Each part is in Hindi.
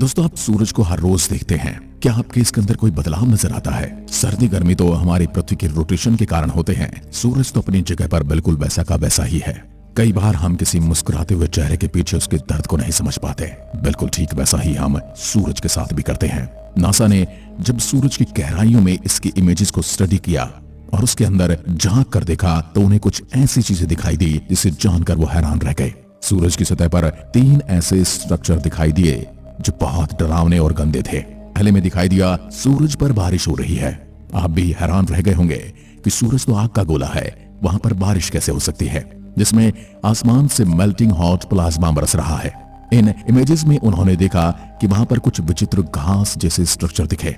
दोस्तों, आप सूरज को हर रोज देखते हैं। क्या आपके इसके अंदर कोई बदलाव नजर आता है? सर्दी गर्मी तो हमारी पृथ्वी के रोटेशन के कारण होते हैं। सूरज तो अपनी जगह पर बिल्कुल वैसा का वैसा ही है। कई बार हम किसी मुस्कुराते हुए चेहरे के पीछे उसके दर्द को नहीं समझ पाते। बिल्कुल ठीक वैसा ही हम सूरज के साथ भी करते हैं। नासा ने जब सूरज की गहराइयों में इसकी इमेजेस को स्टडी किया और उसके अंदर झांक कर देखा तो उन्हें कुछ ऐसी चीजें दिखाई दी जिसे जानकर वो हैरान रह गए। सूरज की सतह पर 3 ऐसे स्ट्रक्चर दिखाई दिए जो बहुत डरावने और गंदे थे। पहले में दिखाई दिया सूरज पर बारिश हो रही है। आप भी हैरान रह गए होंगे कि सूरज तो आग का गोला है, वहां पर बारिश कैसे हो सकती है, जिसमें आसमान से मेल्टिंग हॉट प्लाज्मा बरस रहा है। इन इमेजेस में उन्होंने देखा कि वहां पर कुछ विचित्र घास जैसे स्ट्रक्चर दिखे।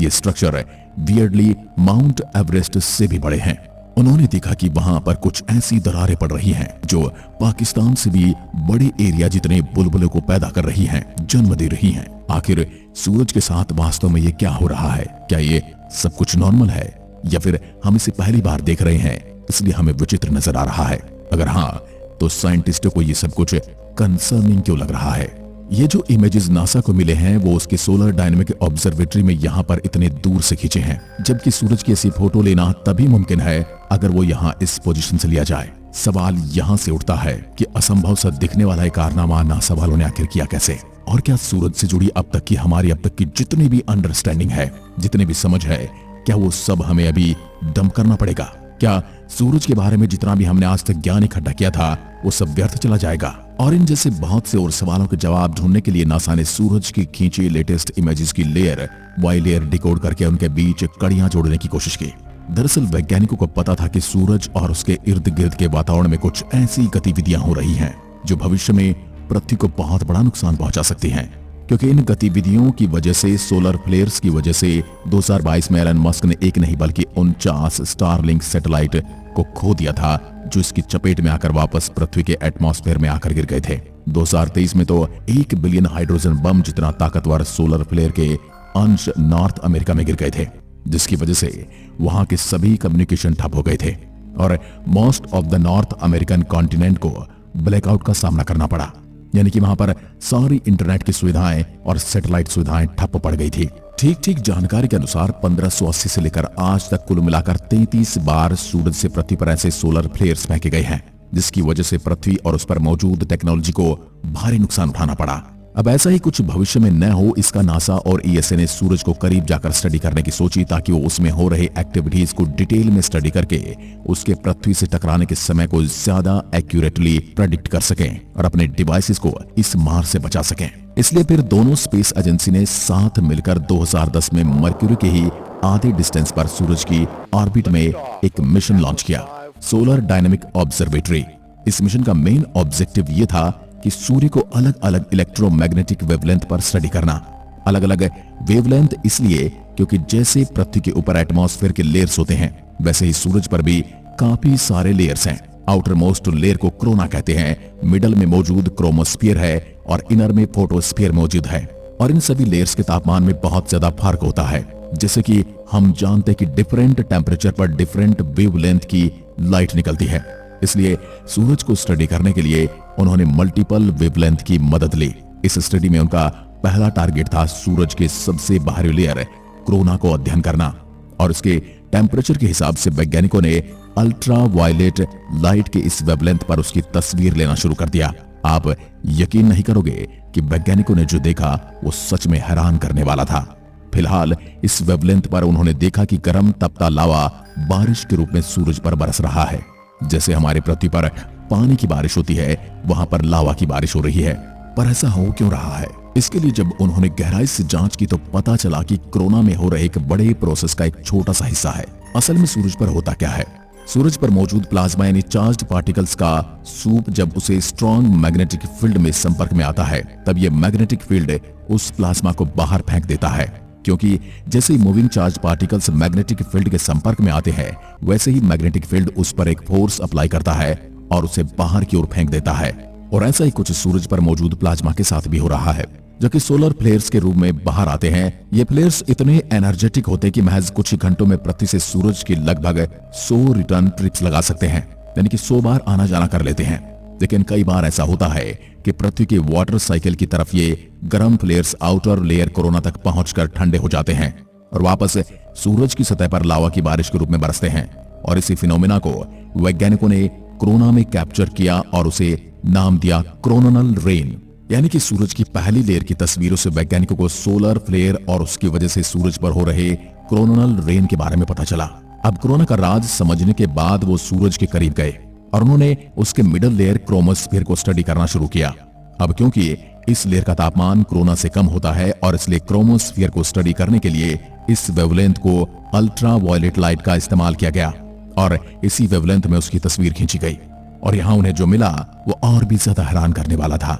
ये स्ट्रक्चर वियर्डली माउंट एवरेस्ट से भी बड़े हैं। उन्होंने देखा कि वहां पर कुछ ऐसी दरारें पड़ रही हैं जो पाकिस्तान से भी बड़े एरिया जितने बुलबुलों को पैदा कर रही हैं, जन्म दे रही हैं। आखिर सूरज के साथ वास्तव में ये क्या हो रहा है? क्या ये सब कुछ नॉर्मल है या फिर हम इसे पहली बार देख रहे हैं इसलिए हमें विचित्र नजर आ रहा है? अगर हाँ, तो साइंटिस्टों को ये सब कुछ कंसर्निंग क्यों लग रहा है? ये जो इमेजेस नासा को मिले हैं वो उसके सोलर डायनेमिक ऑब्जर्वेटरी में यहाँ पर इतने दूर से खींचे हैं, जबकि सूरज की ऐसी फोटो लेना तभी मुमकिन है अगर वो यहाँ इस पोजीशन से लिया जाए। सवाल यहाँ से उठता है कि असंभव सा दिखने वाला एक कारनामा नासा वालों ने आखिर किया कैसे? और क्या सूरज से जुड़ी अब तक की जितनी भी अंडरस्टैंडिंग है, जितनी भी समझ है, क्या वो सब हमें अभी डंप करना पड़ेगा? क्या सूरज के बारे में जितना भी हमने आज तक ज्ञान इकट्ठा किया था वो सब व्यर्थ चला जाएगा? और इन जैसे बहुत से और सवालों के जवाब ढूंढने के लिए नासा ने सूरज की खींची लेटेस्ट इमेजेस की लेयर बाय लेयर डिकोड करके उनके बीच कड़ियां जोड़ने की कोशिश की। दरअसल वैज्ञानिकों को पता था कि सूरज और उसके इर्द गिर्द के वातावरण में कुछ ऐसी गतिविधियां हो रही हैं जो भविष्य में पृथ्वी को बहुत बड़ा नुकसान पहुंचा सकती हैं, क्योंकि इन गतिविधियों की वजह से, सोलर फ्लेयर्स की वजह से 2022 में एलन मस्क ने एक नहीं बल्कि 49 स्टारलिंक सैटेलाइट को खो दिया था जो इसकी चपेट में आकर वापस पृथ्वी के एटमॉस्फेयर में आकर गिर गए थे। 2023 में तो 1 बिलियन हाइड्रोजन बम जितना ताकतवर सोलर फ्लेयर के अंश नॉर्थ अमेरिका में गिर गए थे, जिसकी वजह से वहां के सभी कम्युनिकेशन ठप हो गए थे और most of the north American continent को ब्लैकआउट का सामना करना पड़ा। यानी कि वहां पर सारी इंटरनेट की सुविधाएं और सैटेलाइट सुविधाएं ठप पड़ गई थी। ठीक जानकारी के अनुसार 1580 से लेकर आज तक कुल मिलाकर 33 बार सूरज से पृथ्वी पर ऐसे सोलर फ्लेयर्स फेंके गए हैं, जिसकी वजह से पृथ्वी और उस पर मौजूद टेक्नोलॉजी को भारी नुकसान उठाना पड़ा। अब ऐसा ही कुछ भविष्य में न हो, इसका नासा और ईएसए ने सूरज को करीब जाकर स्टडी करने की सोची ताकि वो उसमें हो रहे एक्टिविटीज को डिटेल में स्टडी करके उसके पृथ्वी से टकराने के समय को ज्यादा एक्यूरेटली प्रेडिक्ट कर सकें और अपने डिवाइसेस को इस मार से बचा सकें। इसलिए फिर दोनों स्पेस एजेंसी ने साथ मिलकर 2010 में मर्क्यूरी के ही आधे डिस्टेंस पर सूरज की ऑर्बिट में एक मिशन लॉन्च किया, सोलर डायनेमिक ऑब्जर्वेटरी। इस मिशन का मेन ऑब्जेक्टिव ये था कि सूर्य को अलग अलग इलेक्ट्रोमैग्नेटिक वेवलेंथ पर स्टडी करना। अलग अलग वेवलेंथ इसलिए क्योंकि जैसे पृथ्वी के ऊपर एटमॉस्फेयर के लेयर्स होते हैं, वैसे ही सूरज पर भी काफी सारे लेयर्स हैं। आउटर मोस्ट लेयर को कोरोना कहते हैं, मिडल में मौजूद क्रोमोस्फीयर है और इनर में फोटोस्फीयर मौजूद है। और इन सभी लेयर्स के तापमान में बहुत ज्यादा फर्क होता है, जैसे कि हम जानते हैं कि डिफरेंट टेम्परेचर पर डिफरेंट वेवलेंथ की लाइट निकलती है। इसलिए सूरज को स्टडी करने के लिए उन्होंने मल्टीपल वेवलेंथ की मदद ली। इस स्टडी में उनका पहला टारगेट था सूरज के सबसे बाहरी लेयर कोरोना को अध्ययन करना और उसके टेम्परेचर के हिसाब से वैज्ञानिकों ने अल्ट्रा वायलेट लाइट के इस वेवलेंथ पर उसकी तस्वीर लेना शुरू कर दिया। आप यकीन नहीं करोगे कि वैज्ञानिकों ने जो देखा वो सच में हैरान करने वाला था। फिलहाल इस वेवलेंथ पर उन्होंने देखा कि गर्म तपता लावा बारिश के रूप में सूरज पर बरस रहा है। जैसे हमारे पृथ्वी पर पानी की बारिश होती है, वहां पर लावा की बारिश हो रही है। पर ऐसा हो क्यों रहा है? इसके लिए जब उन्होंने गहराई से जांच की तो पता चला कि कोरोना में हो रहे एक बड़े प्रोसेस का एक छोटा सा हिस्सा है। असल में सूरज पर होता क्या है? सूरज पर मौजूद प्लाज्मा यानी चार्ज्ड पार्टिकल्स का सूप जब उसे स्ट्रॉन्ग मैग्नेटिक फील्ड में संपर्क में आता है, तब ये मैग्नेटिक फील्ड उस प्लाज्मा को बाहर फेंक देता है। क्योंकि जैसे ही moving charge particles magnetic field के संपर्क में आते हैं, वैसे ही मैग्नेटिक फील्ड उस पर एक फोर्स अप्लाई करता है और उसे बाहर की ओर फेंक देता है। और ऐसा ही कुछ सूरज पर मौजूद प्लाज्मा के साथ भी हो रहा है, जो कि सोलर फ्लेयर्स के रूप में बाहर आते हैं। ये फ्लेयर्स इतने एनर्जेटिक होते हैं कि महज कुछ ही घंटों में पृथ्वी से सूरज की लगभग 100 रिटर्न ट्रिप्स लगा सकते हैं, यानी कि 100 बार आना जाना कर लेते हैं। लेकिन कई बार ऐसा होता है कि पृथ्वी के वाटर साइकिल की तरफ ये गर्म फ्लेयर्स आउटर लेयर कोरोना तक पहुंचकर ठंडे हो जाते हैं और वापस सूरज की सतह पर लावा की बारिश के रूप में बरसते हैं। और इसी फिनोमेना को वैज्ञानिकों ने कोरोना में कैप्चर किया और उसे नाम दिया कोरोनल रेन। यानी कि सूरज की पहली लेयर की तस्वीरों से वैज्ञानिकों को सोलर फ्लेयर और उसकी वजह से सूरज पर हो रहे कोरोनल रेन के बारे में पता चला। अब कोरोना का राज समझने के बाद वो सूरज के करीब गए और उन्होंने उसके मिडल लेयर क्रोमोस्फीयर को स्टडी करना शुरू किया। अब क्योंकि इस लेयर का तापमान कोरोना से कम होता है और इसलिए क्रोमोस्फीयर को स्टडी करने के लिए इस वेवलेंथ को अल्ट्रा वायलेट लाइट का इस्तेमाल किया गया और इसी वेवलेंथ में उसकी तस्वीर खींची गई। और यहाँ उन्हें जो मिला वो और भी ज्यादा हैरान करने वाला था।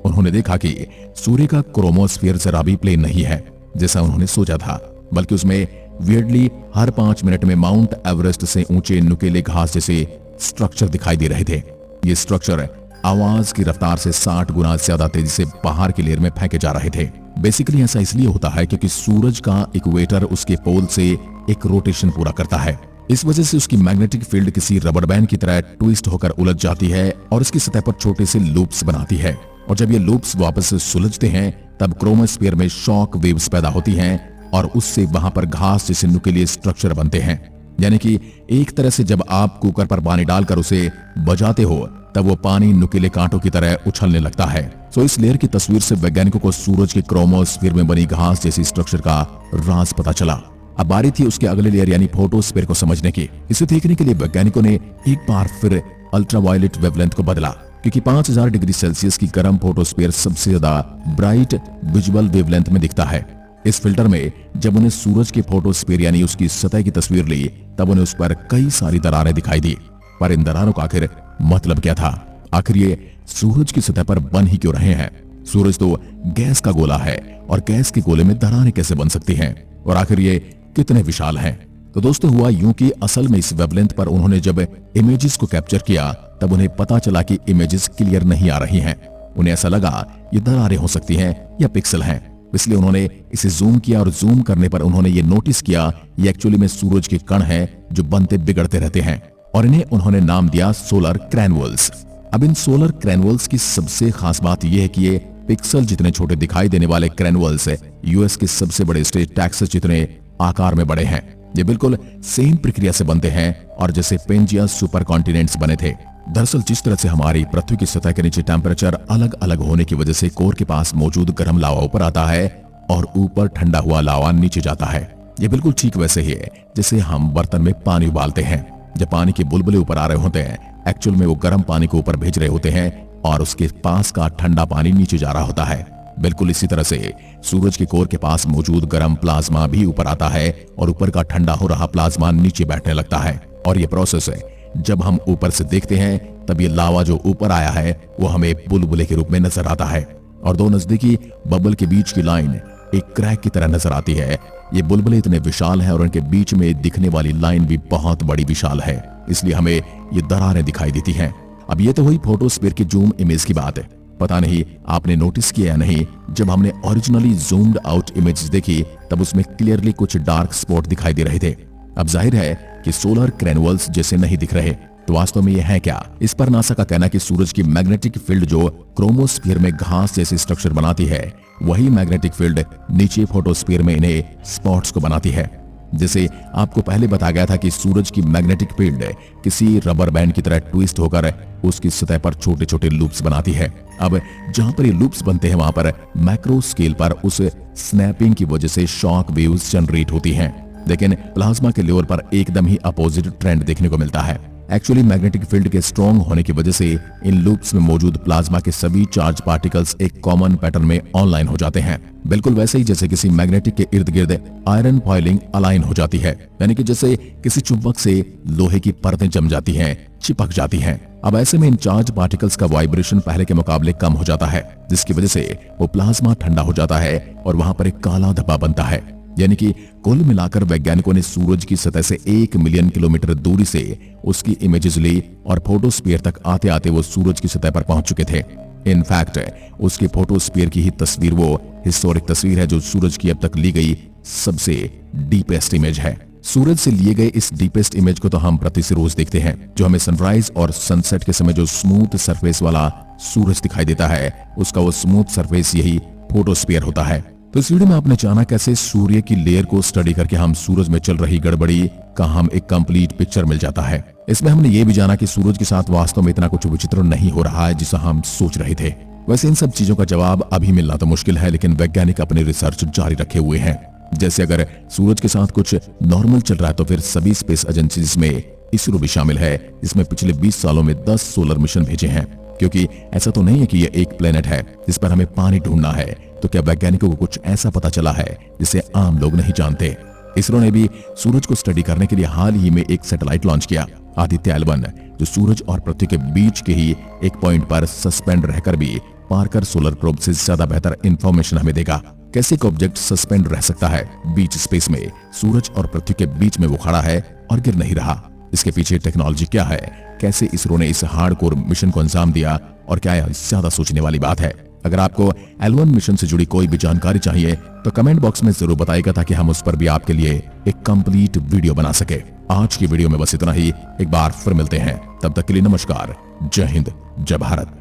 उन्होंने देखा कि सूर्य का क्रोमोस्फीयर जरा भी प्लेन नहीं है जैसा उन्होंने सोचा था, बल्कि उसमें वियर्डली हर 5 मिनट में माउंट एवरेस्ट से ऊंचे नुकीले घास जैसे स्ट्रक्चर दिखाई दे रहे थे। ये स्ट्रक्चर आवाज की रफ्तार से 60 गुना ज्यादा तेजी से बाहर की लेयर में फेंके जा रहे थे। बेसिकली ऐसा इसलिए होता है क्योंकि सूरज का इक्वेटर उसके पोल से एक रोटेशन पूरा करता है। इस वजह से उसकी मैग्नेटिक फील्ड किसी रबर बैंड की तरह ट्विस्ट होकर उलझ जाती है और उसकी सतह पर छोटे से लूप्स बनाती है। और जब ये लूप्स वापस से सुलझते हैं तब क्रोमोस्फीयर में शॉक वेव्स पैदा होती हैं और उससे वहां पर घास जैसे नुकीले स्ट्रक्चर बनते हैं। यानी कि एक तरह से जब आप कुकर पर पानी डालकर उसे बजाते हो तब वो पानी नुकीले कांटों की तरह उछलने लगता है। तो इस लेयर की तस्वीर से वैज्ञानिकों को सूरज के क्रोमोस्फीयर में बनी घास जैसी स्ट्रक्चर का राज पता चला। अब बारी थी उसके अगले लेयर यानी फोटोस्फीयर को समझने की। इसे देखने के लिए वैज्ञानिकों ने एक बार फिर अल्ट्रावायलेट वेवलेंथ को बदला, क्योंकि 5000 डिग्री सेल्सियस की गर्म फोटोस्फीयर सबसे ज्यादा ब्राइट विजुअल वेवलेंथ में दिखता है। इस फिल्टर में जब उन्हें सूरज के फोटोस्फीयर यानी उसकी सतह की तस्वीर ली तब उन्हें उस पर कई सारी दरारें दिखाई दी। पर इन दरारों का आखिर मतलब क्या था? आखिर ये सूरज की सतह पर बन ही क्यों रहे हैं? सूरज तो गैस का गोला है और गैस के गोले में दरारें कैसे बन सकती हैं? और आखिर ये कितने विशाल हैं? तो दोस्तों हुआ यूं कि असल में इस वेवलेंथ पर उन्होंने जब इमेजेस को कैप्चर किया तब उन्हें पता चला कि इमेजेस क्लियर नहीं आ रही हैं। उन्हें ऐसा लगा ये दरारें हो सकती हैं या पिक्सल हैं, इसलिए उन्होंने इसे जूम किया और जूम करने पर उन्होंने ये नोटिस किया ये एक्चुअली में सूरज के कण हैं जो बनते बिगड़ते रहते हैं और इन्हें उन्होंने नाम दिया सोलर क्रैनुअल्स। अब इन सोलर क्रैनुअल्स की सबसे खास बात यह है कि ये पिक्सल जितने छोटे दिखाई देने वाले क्रैनुअल्स यूएस के सबसे बड़े स्टेट टेक्सास जितने आकार में बड़े हैं। ये बिल्कुल सेम प्रक्रिया से बनते हैं और जैसे पेंजिया सुपर कॉन्टिनेंट्स बने थे। दरअसल जिस तरह से हमारी पृथ्वी की सतह के नीचे टेम्परेचर अलग अलग होने की वजह से कोर के पास मौजूद गर्म लावा ऊपर आता है और ऊपर ठंडा हुआ लावा नीचे जाता है, ये बिल्कुल ठीक वैसे ही है जैसे हम बर्तन में पानी उबालते हैं। जब पानी के बुलबुले ऊपर आ रहे होते हैं एक्चुअल में वो गर्म पानी को ऊपर भेज रहे होते हैं और उसके पास का ठंडा पानी नीचे जा रहा होता है। बिल्कुल इसी तरह से सूरज के कोर के पास मौजूद गर्म प्लाज्मा भी ऊपर आता है और ऊपर का ठंडा हो रहा प्लाज्मा नीचे बैठने लगता है। और ये प्रोसेस जब हम ऊपर से देखते हैं तब ये लावा जो ऊपर आया है वो हमें बुलबुले के रूप में नजर आता है और दो नजदीकी बबल के बीच की लाइन एक क्रैक की तरह नजर आती है। ये बुलबुले इतने विशाल हैं और उनके बीच में दिखने वाली लाइन भी बहुत बड़ी विशाल है, इसलिए हमें ये दरारें दिखाई देती हैं। अब ये तो हुई फोटोस्फीयर की जूम इमेज की बात है। पता नहीं आपने नोटिस किया या नहीं, जब हमने ओरिजिनली जूम्ड आउट इमेज देखी तब उसमें क्लियरली कुछ डार्क स्पॉट दिखाई दे रहे थे। अब जाहिर है कि सोलर क्रैनुअल्स जैसे नहीं दिख रहे, तो वास्तव में ये है क्या? इस पर नासा का कहना है कि सूरज की मैग्नेटिक फील्ड जो क्रोमोस्फीयर में घास जैसी स्ट्रक्चर बनाती है वही मैग्नेटिक फील्ड नीचे फोटोस्फीयर में इन्हें स्पॉट्स को बनाती है। जैसे आपको पहले बताया गया था कि सूरज की मैग्नेटिक फील्ड किसी रबर बैंड की तरह ट्विस्ट होकर उसकी सतह पर छोटे छोटे लूप्स बनाती है। अब जहां पर ये लूप्स बनते हैं वहां पर मैक्रो स्केल पर उस स्नैपिंग की वजह से शॉक वेव्स जनरेट होती हैं, लेकिन प्लाज्मा के लेवल पर एकदम ही अपोजिट ट्रेंड देखने को मिलता है। एक्चुअली मैग्नेटिक फील्ड के स्ट्रॉन्ग होने की वजह से इन लूप्स में मौजूद प्लाज्मा के सभी चार्ज पार्टिकल्स एक कॉमन पैटर्न में ऑनलाइन हो जाते हैं, बिल्कुल वैसे ही जैसे किसी मैग्नेटिक के इर्द गिर्द आयरन फॉइलिंग अलाइन हो जाती है, यानी कि जैसे किसी चुंबक से लोहे की परतें जम जाती हैं, चिपक जाती हैं। अब ऐसे में इन चार्ज पार्टिकल्स का वाइब्रेशन पहले के मुकाबले कम हो जाता है, जिसकी वजह से वो प्लाज्मा ठंडा हो जाता है और वहां पर एक काला धब्बा बनता है। यानी कि कुल मिलाकर वैज्ञानिकों ने सूरज की सतह से 1 मिलियन किलोमीटर दूरी से उसकी इमेजेस ली और फोटोस्फीयर तक आते आते वो सूरज की सतह पर पहुंच चुके थे। इनफैक्ट उसके फोटोस्फीयर की ही तस्वीर वो हिस्टोरिक तस्वीर है जो सूरज की अब तक ली गई सबसे डीपेस्ट इमेज है। सूरज से लिए गए इस डीपेस्ट इमेज को तो हम प्रति से रोज देखते हैं, जो हमें सनराइज और सनसेट के समय जो स्मूथ सरफेस वाला सूरज दिखाई देता है उसका वो स्मूथ सरफेस यही फोटोस्फीयर होता है। तो इस वीडियो में आपने जाना कैसे सूर्य की लेयर को स्टडी करके हम सूरज में चल रही गड़बड़ी का हम एक कंप्लीट पिक्चर मिल जाता है। इसमें हमने ये भी जाना कि सूरज के साथ वास्तव में इतना कुछ विचित्र नहीं हो रहा है जिसा हम सोच रहे थे। वैसे इन सब चीजों का जवाब अभी मिलना तो मुश्किल है, लेकिन वैज्ञानिक अपनी रिसर्च जारी रखे हुए हैं। जैसे अगर सूरज के साथ कुछ नॉर्मल चल रहा है तो फिर सभी स्पेस एजेंसीज में इसरो भी शामिल है, जिसमें पिछले 20 सालों में 10 सोलर मिशन भेजे हैं। क्योंकि ऐसा तो नहीं है कि ये एक प्लेनेट है जिस पर हमें पानी ढूंढना है, तो क्या वैज्ञानिकों को कुछ ऐसा पता चला है जिसे आम लोग नहीं जानते। इसरो ने भी सूरज को स्टडी करने के लिए हाल ही में एक सैटेलाइट लॉन्च किया, आदित्य L1, जो सूरज और पृथ्वी के बीच के ही एक पॉइंट पर सस्पेंड रहकर भी पार्कर सोलर प्रोब से ज्यादा बेहतर इंफॉर्मेशन हमें देगा। कैसे एक ऑब्जेक्ट सस्पेंड रह सकता है बीच स्पेस में, सूरज और पृथ्वी के बीच में वो खड़ा है और गिर नहीं रहा। इसके पीछे टेक्नोलॉजी क्या है, कैसे इसरो ने इस हार्डकोर मिशन को अंजाम दिया, और क्या यह ज्यादा सोचने वाली बात है। अगर आपको L1 मिशन से जुड़ी कोई भी जानकारी चाहिए तो कमेंट बॉक्स में जरूर बताइएगा, ताकि हम उस पर भी आपके लिए एक कंप्लीट वीडियो बना सके। आज की वीडियो में बस इतना ही, एक बार फिर मिलते हैं, तब तक के लिए नमस्कार, जय हिंद, जय भारत।